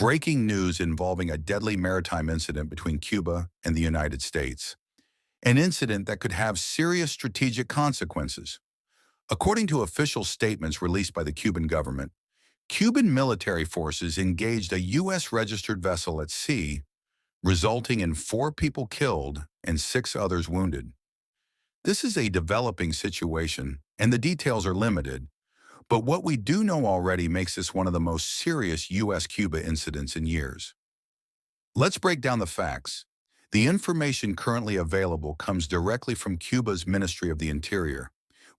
Breaking news involving a deadly maritime incident between Cuba and the United States. An incident that could have serious strategic consequences. According to official statements released by the Cuban government, Cuban military forces engaged a U.S.-registered vessel at sea, resulting in 4 people killed and 6 others wounded. This is a developing situation, and the details are limited, but what we do know already makes this one of the most serious U.S.-Cuba incidents in years. Let's break down the facts. The information currently available comes directly from Cuba's Ministry of the Interior,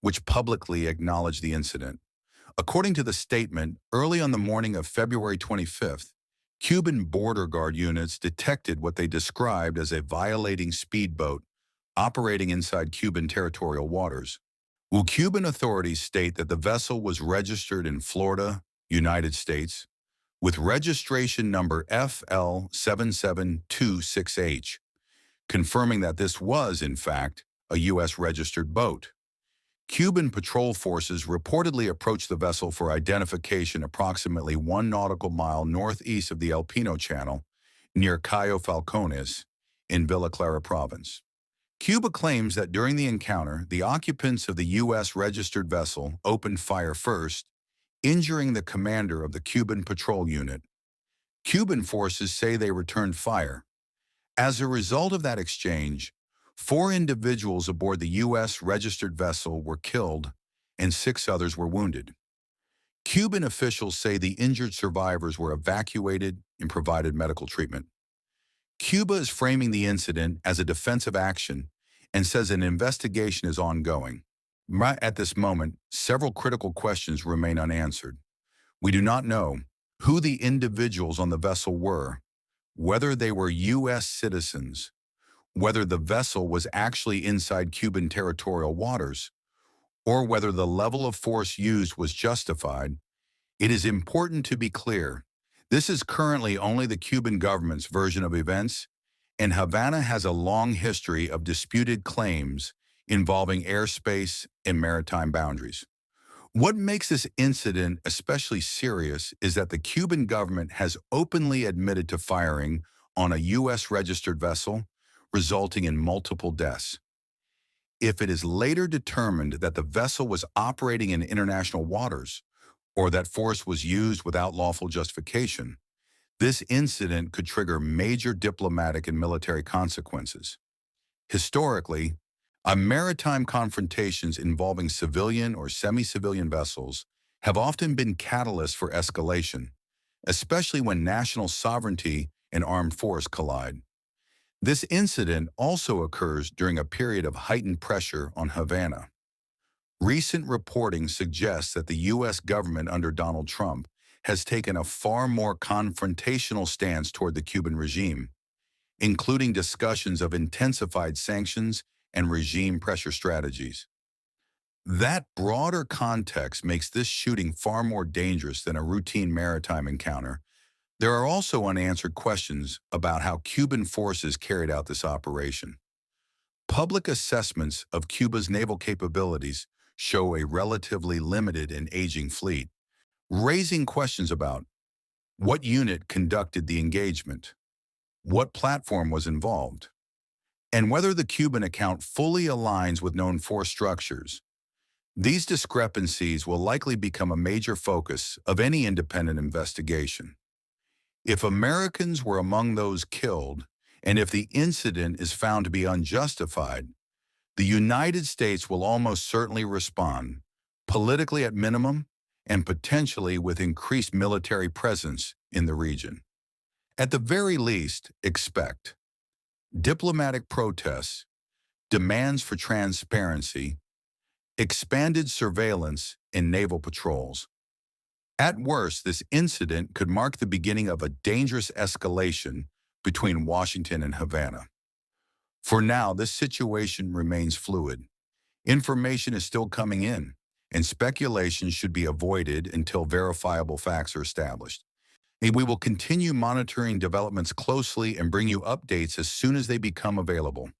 which publicly acknowledged the incident. According to the statement, early on the morning of February 25th, Cuban border guard units detected what they described as a violating speedboat operating inside Cuban territorial waters. Will Cuban authorities state that the vessel was registered in Florida, United States, with registration number FL77226H, confirming that this was, in fact, a U.S.-registered boat. Cuban patrol forces reportedly approached the vessel for identification approximately 1 nautical mile northeast of the El Pino Channel, near Cayo Falcones, in Villa Clara province. Cuba claims that during the encounter, the occupants of the U.S.-registered vessel opened fire first, injuring the commander of the Cuban patrol unit. Cuban forces say they returned fire. As a result of that exchange, 4 individuals aboard the U.S.-registered vessel were killed and 6 others were wounded. Cuban officials say the injured survivors were evacuated and provided medical treatment. Cuba is framing the incident as a defensive action and says an investigation is ongoing. Right at this moment, several critical questions remain unanswered. We do not know who the individuals on the vessel were, whether they were U.S. citizens, whether the vessel was actually inside Cuban territorial waters, or whether the level of force used was justified. It is important to be clear. This is currently only the Cuban government's version of events, and Havana has a long history of disputed claims involving airspace and maritime boundaries. What makes this incident especially serious is that the Cuban government has openly admitted to firing on a U.S.-registered vessel, resulting in multiple deaths. If it is later determined that the vessel was operating in international waters, or that force was used without lawful justification, this incident could trigger major diplomatic and military consequences. Historically, maritime confrontations involving civilian or semi-civilian vessels have often been catalysts for escalation, especially when national sovereignty and armed force collide. This incident also occurs during a period of heightened pressure on Havana. Recent reporting suggests that the U.S. government under Donald Trump has taken a far more confrontational stance toward the Cuban regime, including discussions of intensified sanctions and regime pressure strategies. That broader context makes this shooting far more dangerous than a routine maritime encounter. There are also unanswered questions about how Cuban forces carried out this operation. Public assessments of Cuba's naval capabilities show a relatively limited and aging fleet, raising questions about what unit conducted the engagement, what platform was involved, and whether the Cuban account fully aligns with known force structures. These discrepancies will likely become a major focus of any independent investigation. If Americans were among those killed, and if the incident is found to be unjustified, the United States will almost certainly respond, politically at minimum, and potentially with increased military presence in the region. At the very least, expect diplomatic protests, demands for transparency, expanded surveillance, and naval patrols. At worst, this incident could mark the beginning of a dangerous escalation between Washington and Havana. For now, this situation remains fluid. Information is still coming in, and speculation should be avoided until verifiable facts are established. And we will continue monitoring developments closely and bring you updates as soon as they become available.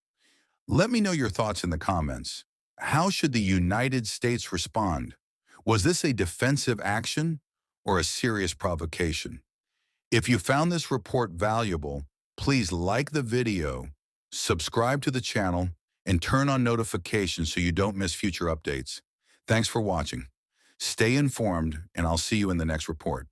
Let me know your thoughts in the comments. How should the United States respond? Was this a defensive action or a serious provocation? If you found this report valuable, please like the video, subscribe to the channel, and turn on notifications so you don't miss future updates. Thanks for watching. Stay informed, and I'll see you in the next report.